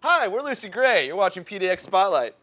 Hi, we're Lucy Gray. You're watching PDX Spotlight.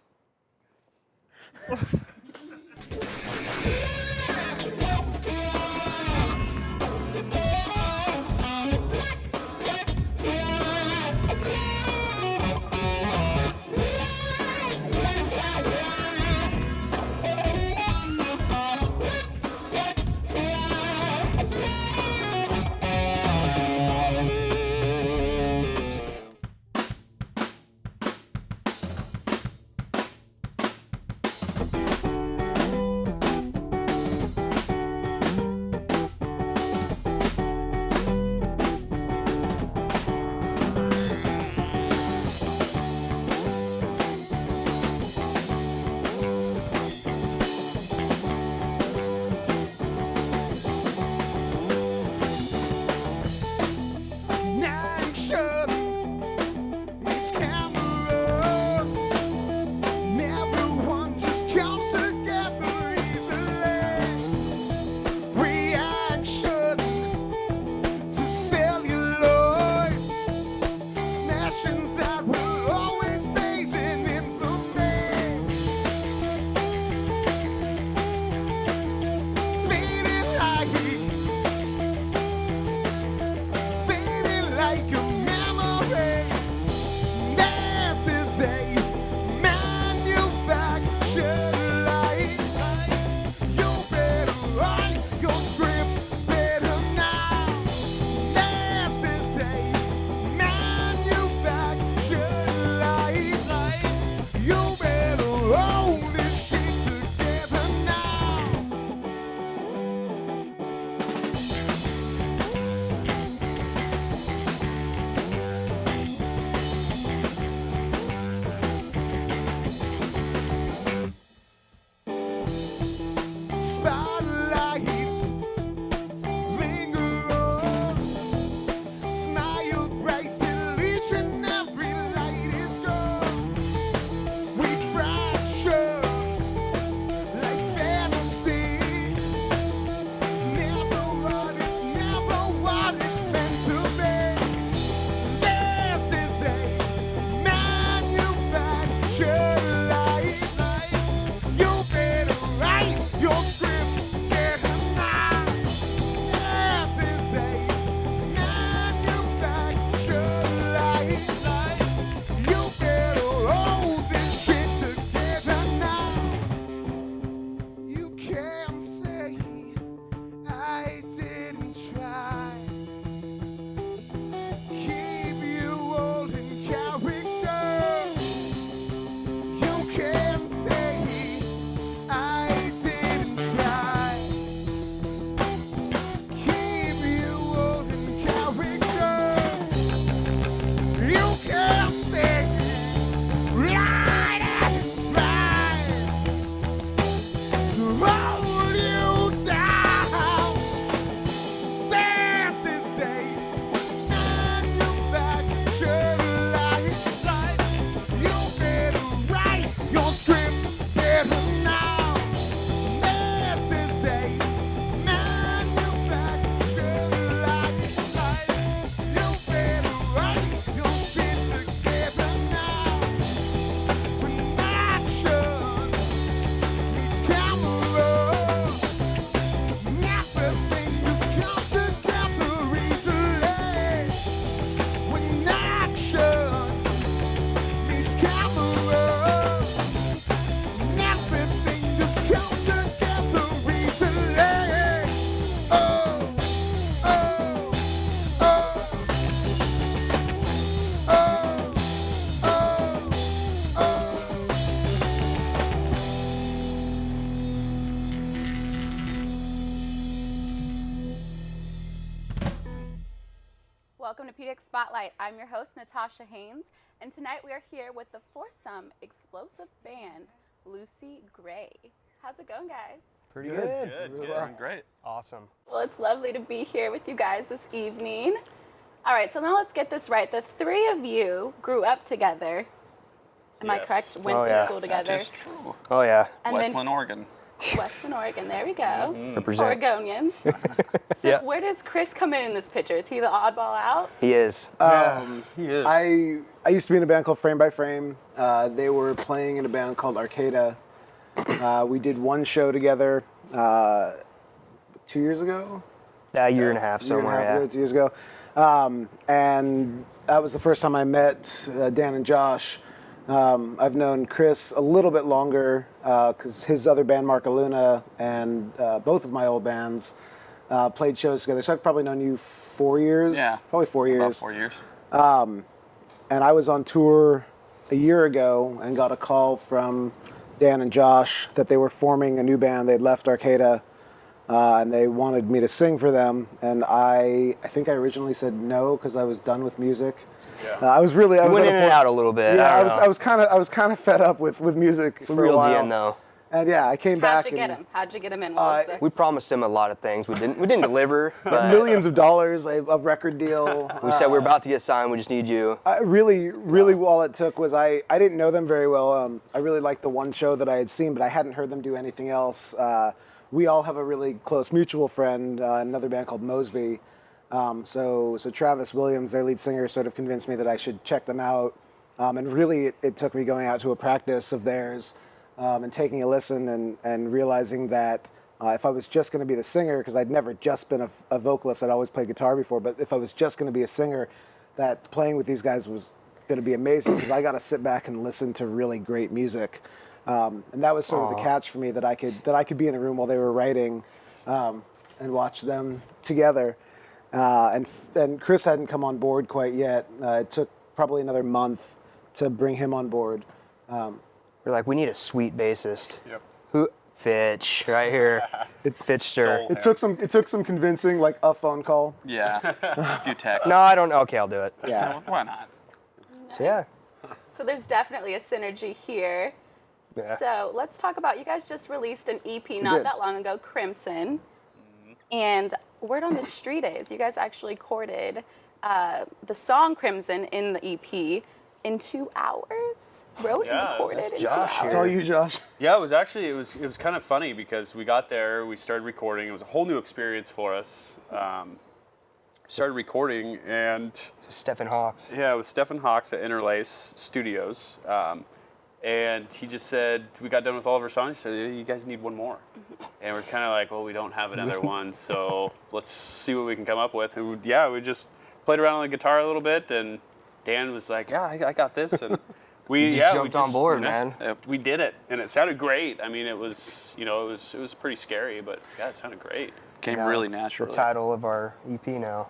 Welcome to PDX Spotlight. I'm your host, Natasha Haynes, and tonight we are here with the foursome explosive band, Lucy Gray. How's it going, guys? Pretty good. Doing great. Awesome. Well, it's lovely to be here with you guys this evening. All right, so now let's get this right. The three of you grew up together. Am I correct? Went to school together. That is true. Oh, yeah. And Westland, Oregon. Western Oregon. There we go. Represent. Oregonians. So Yeah. where does Chris come in this picture? Is he the oddball out? He is. He is. I used to be in a band called Frame by Frame. They were playing in a band called Arcada. We did one show together 2 years ago. A year and a half Year and a somewhere, half ago, 2 years ago. And that was the first time I met Dan and Josh. I've known Chris a little bit longer because his other band, Marca Luna, and both of my old bands played shows together. So I've probably known you 4 years. Yeah. Probably 4 years. About 4 years. And I was on tour a year ago and got a call from Dan and Josh that they were forming a new band. They'd left Arcada and they wanted me to sing for them. And I think I originally said no because I was done with music. Yeah. I was We at went a in and point- out a little bit. Yeah, I I was kind of fed up with music for a reeled while. you in though. And yeah, I came How'd back you get and him? How'd you get him in? What was the... We promised him a lot of things. We didn't deliver, but millions of dollars of record deal. we said we're about to get signed. We just need you. Really, all it took was I didn't know them very well. I really liked the one show that I had seen, but I hadn't heard them do anything else. We all have a really close mutual friend, another band called Mosby. So Travis Williams, their lead singer, sort of convinced me that I should check them out. And really, it took me going out to a practice of theirs and taking a listen and realizing that if I was just going to be the singer, because I'd never just been a vocalist, I'd always played guitar before, but if I was just going to be a singer, that playing with these guys was going to be amazing because I got to sit back and listen to really great music. And that was sort of the catch for me, that I could be in a room while they were writing and watch them together. And Chris hadn't come on board quite yet. It took probably another month to bring him on board. We're like, we need a sweet bassist. Yep. Who? Fitch, right here. Fitchster. It took some convincing, like a phone call. Yeah. A few texts. No, I don't. Okay, I'll do it. Yeah. Why not? So yeah. So there's definitely a synergy here. Yeah. So let's talk about, you guys just released an EP not did. that long ago, Crimson. And word on the street is you guys actually recorded the song Crimson in the EP in 2 hours. Wrote Yeah, and recorded that's in Josh 2 here. hours. It's all you, Josh. Yeah, it was kind of funny because we got there, we started recording. It was a whole new experience for us. Started recording, and Stephen Hawks. yeah, it was Stephen Hawks at Interlace Studios. And he just said, we got done with all of our songs. He said, you guys need one more. And we're kind of like, well, we don't have another one, so let's see what we can come up with. And we just played around on the guitar a little bit, and Dan was like, yeah, I got this. And we jumped on board, you know, man. We did it, and it sounded great. I mean, it was pretty scary, but yeah, it sounded great. Came Yeah, really it's naturally. The title of our EP now.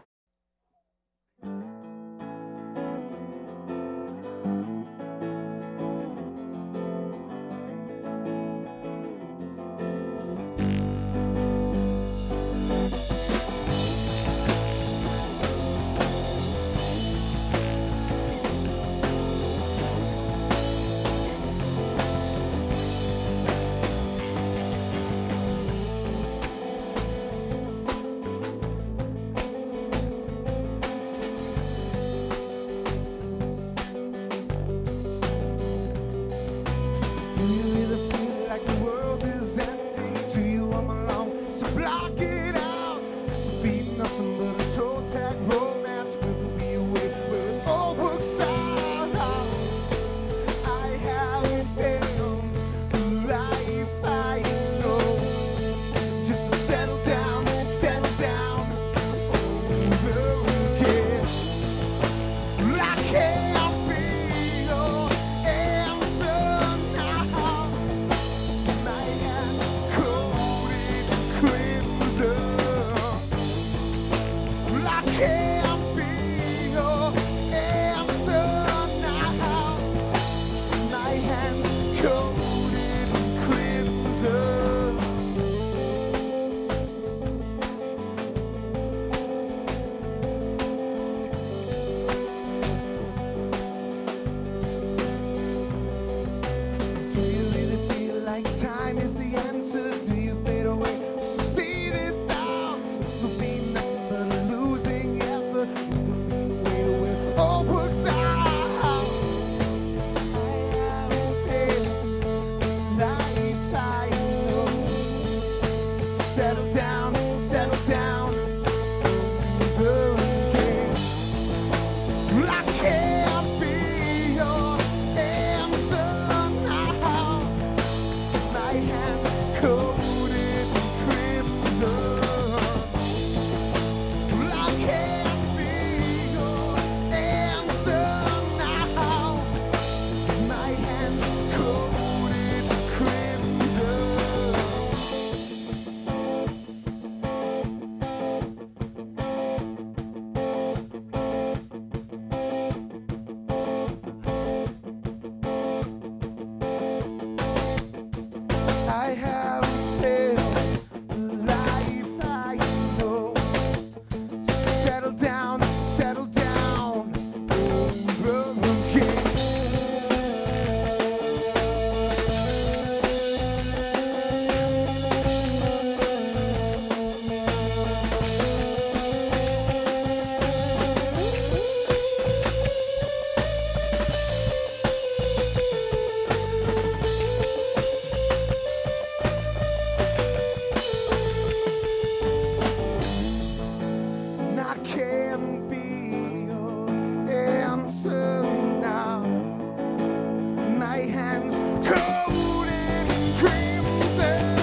cold in crimson.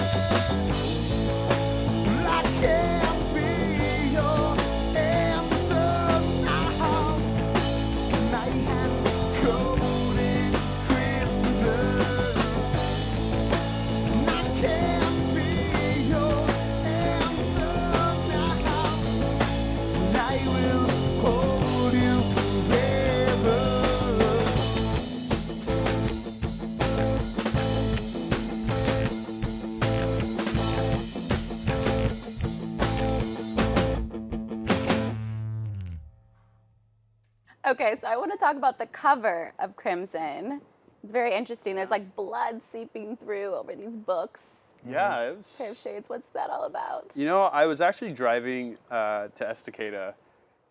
Well, I can't be your answer now. My hands cold in crimson. I can't be your answer now. I will hold you forever. Okay, so I want to talk about the cover of Crimson. It's very interesting. There's like blood seeping through over these books. Yeah, it was. Pair of Shades, what's that all about? You know, I was actually driving to Estacada,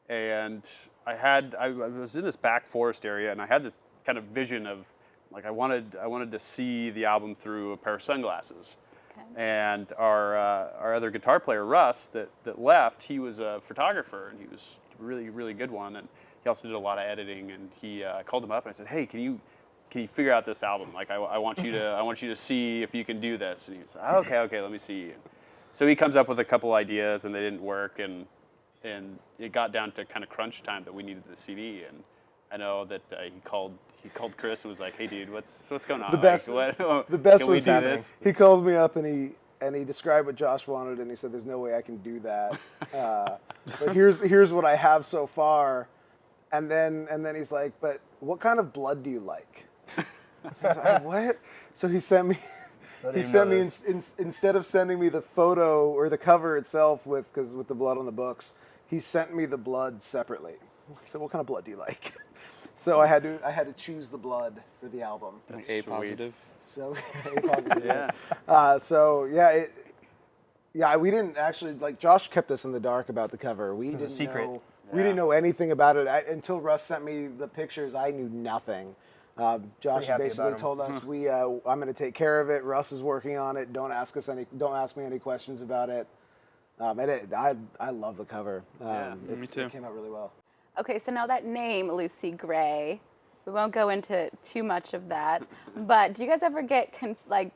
and I was in this back forest area, and I had this kind of vision of, like, I wanted to see the album through a pair of sunglasses. Okay. And our other guitar player, Russ, that left, he was a photographer, and he was a really, really good one, and he also did a lot of editing, and he called him up, and I said, hey, can you figure out this album? Like, I want you to see if you can do this. And he said, okay, let me see. And so he comes up with a couple ideas, and they didn't work, and it got down to kind of crunch time that we needed the CD. And I know that he called Chris and was like, hey, dude, what's going on? The best, Like, the best can we was do this? he called me up and he described what Josh wanted, and he said, "There's no way I can do that. But here's what I have so far." And then he's like, "But what kind of blood do you like?" I was like, "What?" So he sent me. He sent me instead of sending me the photo or the cover itself with the blood on the books, he sent me the blood separately. I said, "What kind of blood do you like?" So I had to choose the blood for the album. Like A positive. So A positive. Yeah. We didn't actually, like, Josh kept us in the dark about the cover. We didn't a secret. know. We didn't know anything about it until Russ sent me the pictures. I knew nothing. Josh happy basically about 'em. told us I'm going to take care of it. Russ is working on it. Don't ask me any questions about it. I love the cover. me too. It came out really well. Okay, so now that name, Lucy Gray, we won't go into too much of that, but do you guys ever get,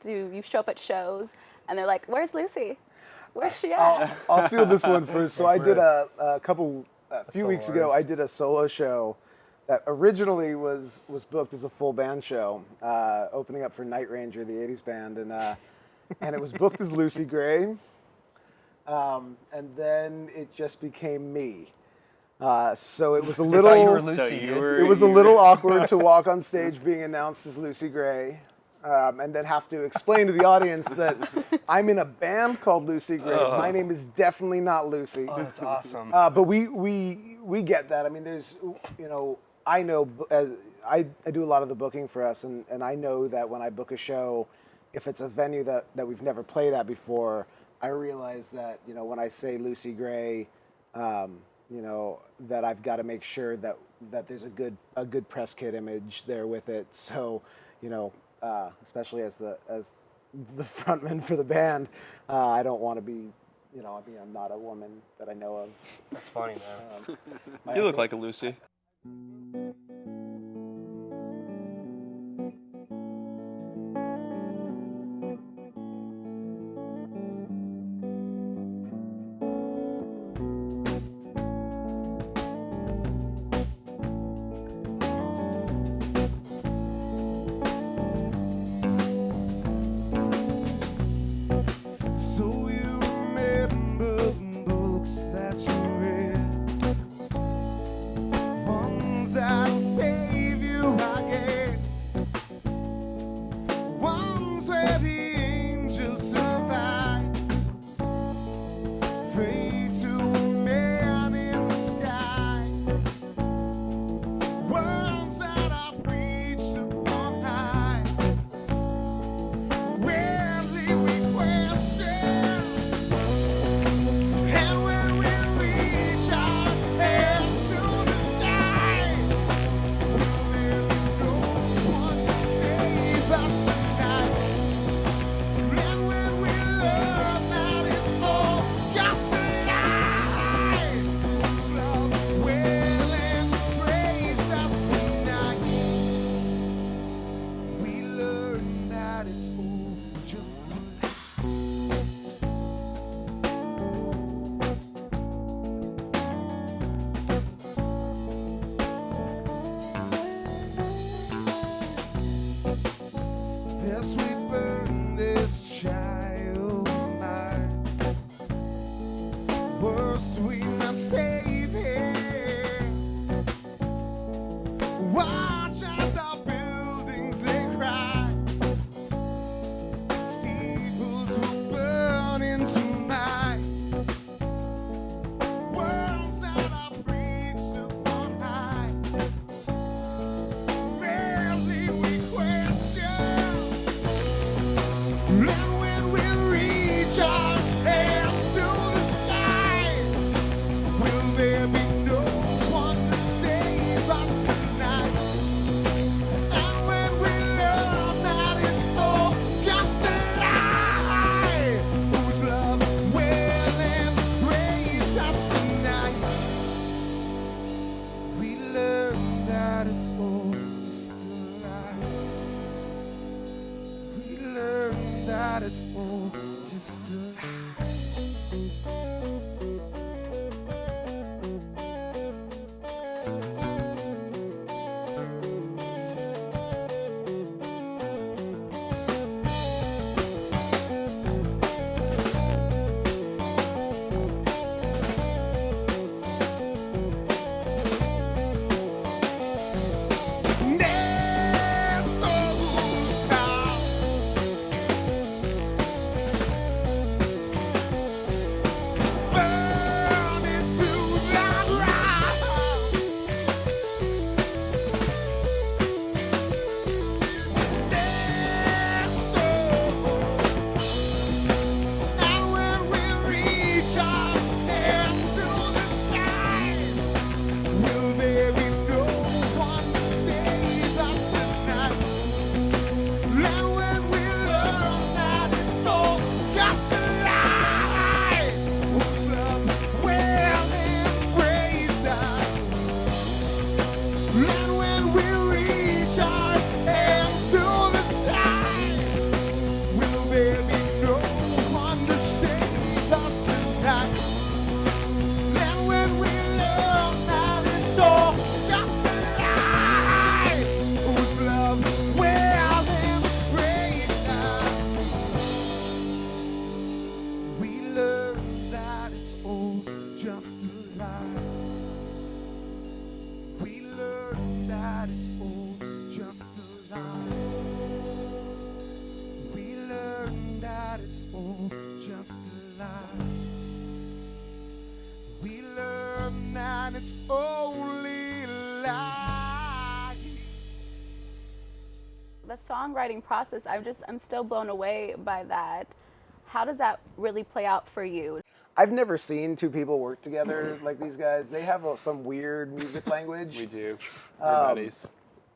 do you show up at shows and they're like, where's Lucy? Where's she at? I'll field this one first. So I did a few weeks ago, soloist. I did a solo show that originally was booked as a full band show, opening up for Night Ranger, the 80s band, and it was booked as Lucy Gray, and then it just became me. So it was a little. thought you were Lucy, dude. It was a little awkward to walk on stage being announced as Lucy Gray, and then have to explain to the audience that I'm in a band called Lucy Gray. My name is definitely not Lucy. Oh, that's awesome. But we get that. I mean, there's, I know as I do a lot of the booking for us, and I know that when I book a show, if it's a venue that we've never played at before, I realize that when I say Lucy Gray, that I've got to make sure that there's a good press kit image there with it. So, especially as the frontman for the band, I don't want to be, I'm not a woman that I know of. That's funny, man. You look like a Lucy. So you remember the books that you read, ones that that it's all just a The songwriting process, I'm still blown away by that. How does that really play out for you? I've never seen two people work together like these guys. They have some weird music language. We do. We're buddies.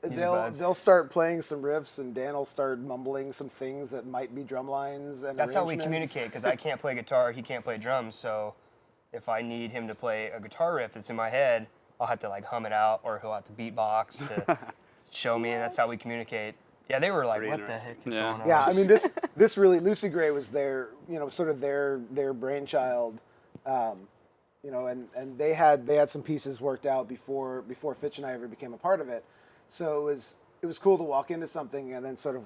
They'll start playing some riffs, and Dan will start mumbling some things that might be drum lines and That's how we arrangements. communicate, because I can't play guitar, he can't play drums, so if I need him to play a guitar riff that's in my head, I'll have to like hum it out, or he'll have to beatbox to show me, and that's how we communicate. Yeah, they were like, Pretty what the interesting. heck is Yeah. going on? Yeah, I mean this really, Lucy Gray was their, sort of their brainchild, and they had some pieces worked out before Ficht and I ever became a part of it. So it was cool to walk into something and then sort of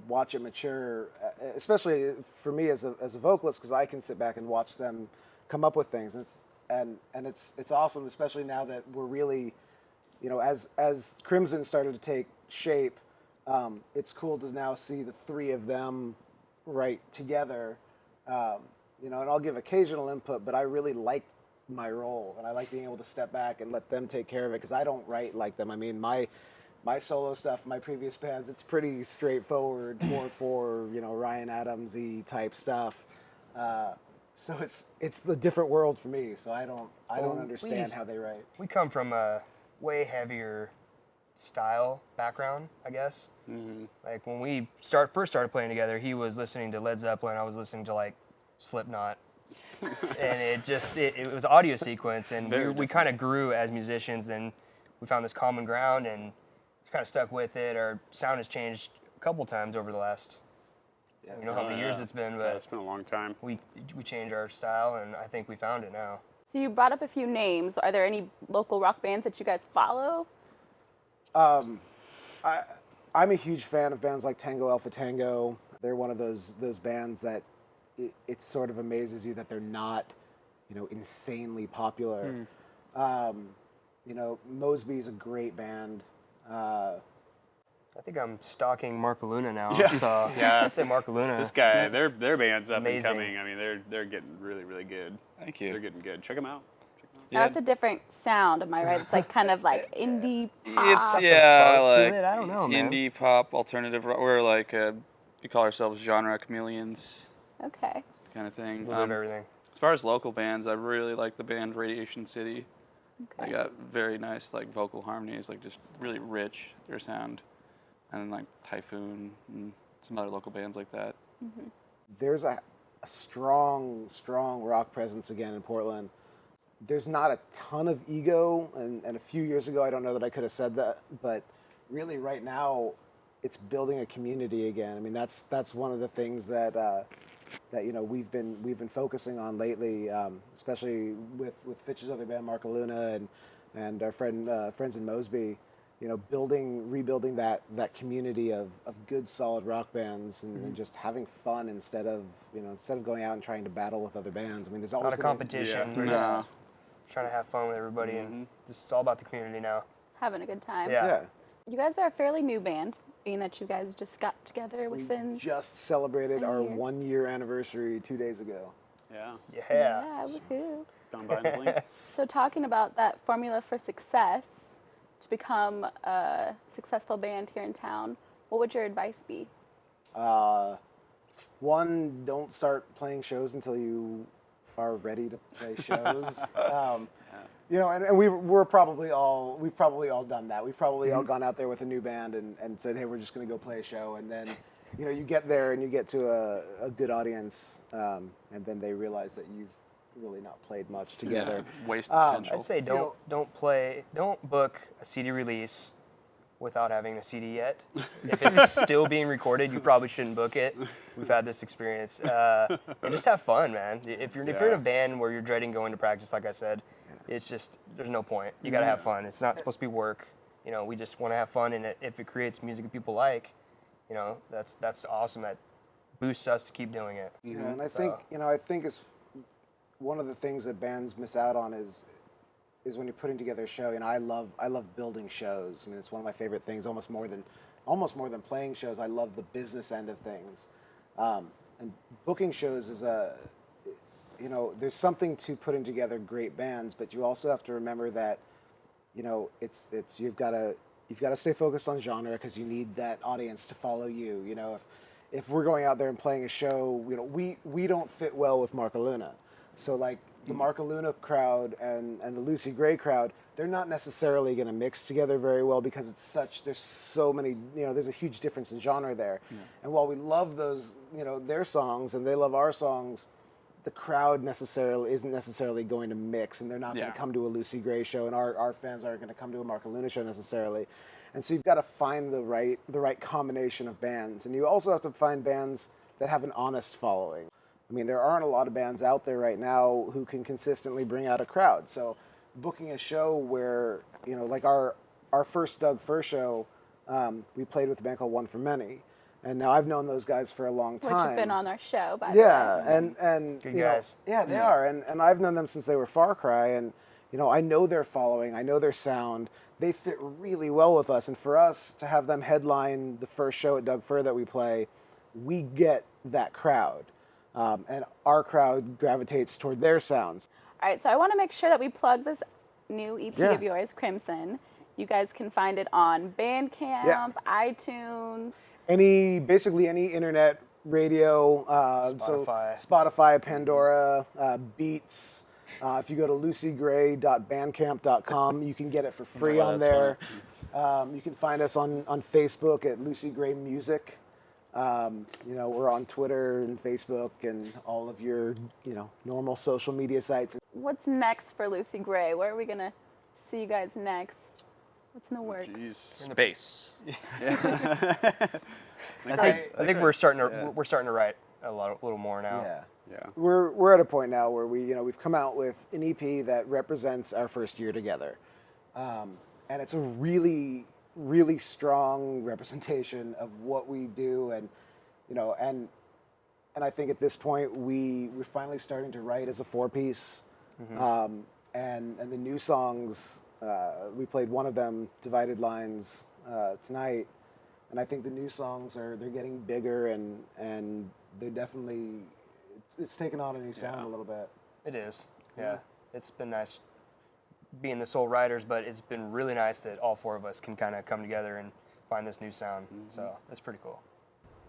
watch it mature, especially for me as a vocalist, because I can sit back and watch them come up with things, and it's awesome, especially now that we're really, as Crimson started to take shape. It's cool to now see the three of them write together, and I'll give occasional input, but I really like my role, and I like being able to step back and let them take care of it, because I don't write like them. I mean, my solo stuff, my previous bands, it's pretty straightforward, 4/4, Ryan Adams-y type stuff. So it's the different world for me. So I don't understand how they write. We come from a way heavier style background, I guess. Mm-hmm. Like when we first started playing together, he was listening to Led Zeppelin, I was listening to like Slipknot, and it was audio sequence, and we kind of grew as musicians, and we found this common ground and kind of stuck with it. Our sound has changed a couple times over the last, how many years it's been, but it's been a long time. we changed our style, and I think we found it now. So you brought up a few names. Are there any local rock bands that you guys follow? I'm a huge fan of bands like Tango Alpha Tango. They're one of those bands that it sort of amazes you that they're not, insanely popular. Mosby is a great band. I think I'm stalking Mark Luna now. Yeah. So Yeah. I'd say Mark Luna. This guy, their band's up Amazing. and coming. I mean, they're getting really, really good. Thank you. They're getting good. Check them out. Now it's a different sound, am I right? It's like kind of like indie pop. It's yeah, funk to like it. I don't know, man. indie pop, alternative rock. We're like we call ourselves genre chameleons, Okay. kind of thing. A little bit of everything. As far as local bands, I really like the band Radiation City. Okay. They got very nice like vocal harmonies, like just really rich their sound, and then like Typhoon and some other local bands like that. There's a strong rock presence again in Portland. There's not a ton of ego, and a few years ago, I don't know that I could have said that, but really right now, it's building a community again. I mean, that's one of the things that we've been focusing on lately, especially with Ficht's other band, Mark Luna, and our friends in Mosby. Rebuilding that community of good, solid rock bands, and just having fun instead of going out and trying to battle with other bands. I mean, there's always Not a competition. Yeah. We're No. just trying to have fun with everybody, and this is all about the community now. Having a good time. Yeah. You guys are a fairly new band, being that you guys just got together We within. just celebrated a our year. 1-year anniversary 2 days ago. Yeah. Yeah. Yeah, woohoo. Gone by in a blink. So talking about that formula for success to become a successful band here in town, what would your advice be? One, don't start playing shows until you are ready to play shows. And we've probably all done that. We've probably all gone out there with a new band and said, hey, we're just going to go play a show. And then, you get there and you get to a good audience, and then they realize that you've really not played much together. Yeah, waste potential. I'd say don't book a CD release without having a CD yet. If it's still being recorded, you probably shouldn't book it. We've had this experience. And just have fun, man. If you're in a band where you're dreading going to practice, like I said, it's just, there's no point. You gotta have fun. It's not supposed to be work. We just want to have fun, and if it creates music that people like, that's awesome. That boosts us to keep doing it. Yeah, and I think it's one of the things that bands miss out on is when you're putting together a show. I love building shows. I mean, it's one of my favorite things, almost more than playing shows. I love the business end of things, and booking shows is there's something to putting together great bands, but you also have to remember that you've got to stay focused on genre, because you need that audience to follow you. If we're going out there and playing a show, we don't fit well with Mark Luna. So like the Mark Luna crowd and the Lucy Gray crowd, they're not necessarily going to mix together very well, because there's so many, there's a huge difference in genre there. Yeah. And while we love those, their songs and they love our songs, the crowd isn't necessarily going to mix, and they're not going to come to a Lucy Gray show, and our fans aren't going to come to a Mark Luna show necessarily. And so you've got to find the right combination of bands, and you also have to find bands that have an honest following. I mean, there aren't a lot of bands out there right now who can consistently bring out a crowd. So booking a show where, like our first Doug Fir show, we played with a band called One for Many. And now I've known those guys for a long time. Which have been on our show, by the way. Yeah, and good guys. They are. And I've known them since they were Far Cry, and I know their following, I know their sound. They fit really well with us, and for us to have them headline the first show at Doug Fir that we play, we get that crowd. And our crowd gravitates toward their sounds. All right, so I want to make sure that we plug this new EP Yeah. of yours, Crimson. You guys can find it on Bandcamp, iTunes. Basically any internet radio, Spotify. so Spotify, Pandora, Beats. If you go to lucygray.bandcamp.com, you can get it for free on there. You can find us on Facebook at Lucy Gray Music. We're on Twitter and Facebook and all of your, normal social media sites. What's next for Lucy Gray? Where are we going to see you guys next? What's in the works? Space. I think we're starting to write a little more now. Yeah. We're at a point now where we've come out with an EP that represents our first year together, and it's a really, really strong representation of what we do, and I think at this point we're finally starting to write as a 4-piece, and the new songs. We played one of them, Divided Lines, tonight, and I think the new songs they're getting bigger, and they're definitely it's taken on a new sound a little bit. It is, yeah. It's been nice being the sole writers, but it's been really nice that all 4 of us can kind of come together and find this new sound. So it's pretty cool.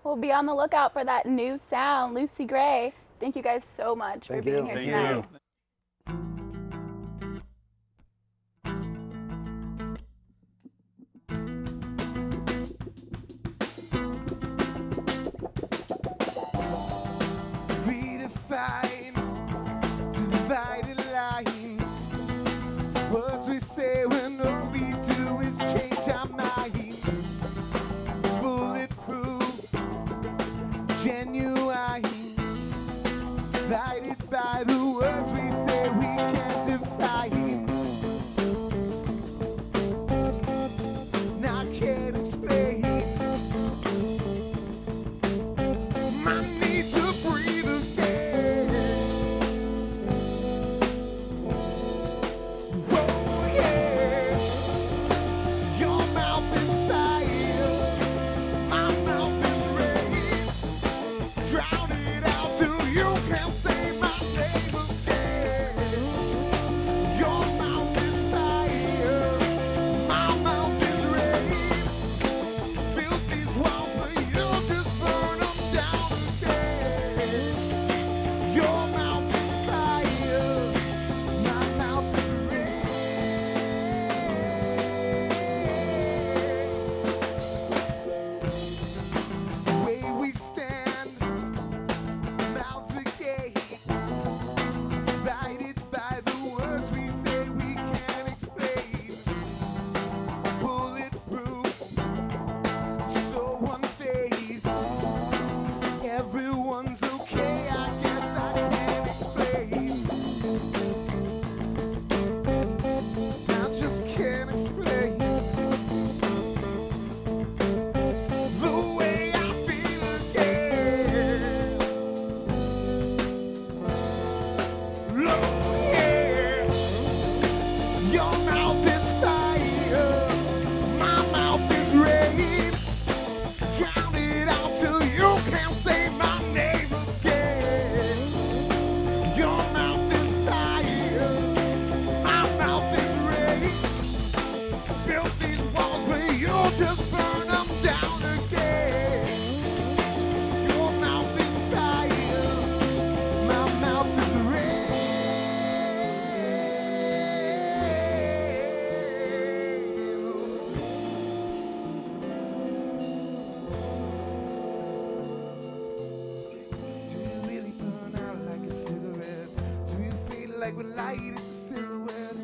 We'll be on the lookout for that new sound, Lucy Gray. Thank you guys so much for being here tonight. Redefine divided lines. Words we say when all we do is change our mind. Full like when light is a silhouette.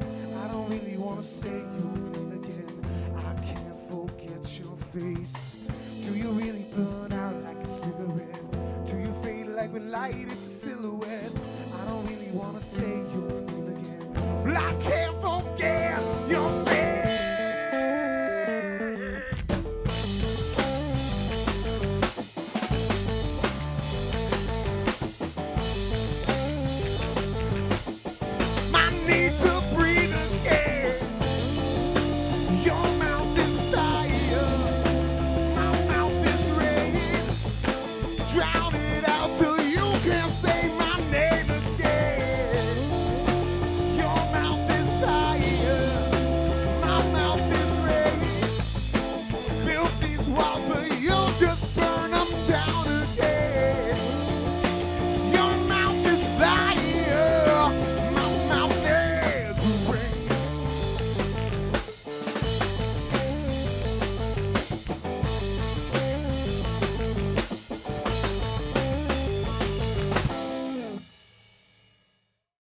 I don't really wanna say your name again. I can't forget your face. Do you really burn out like a cigarette? Do you fade like when light is a silhouette? I don't really wanna say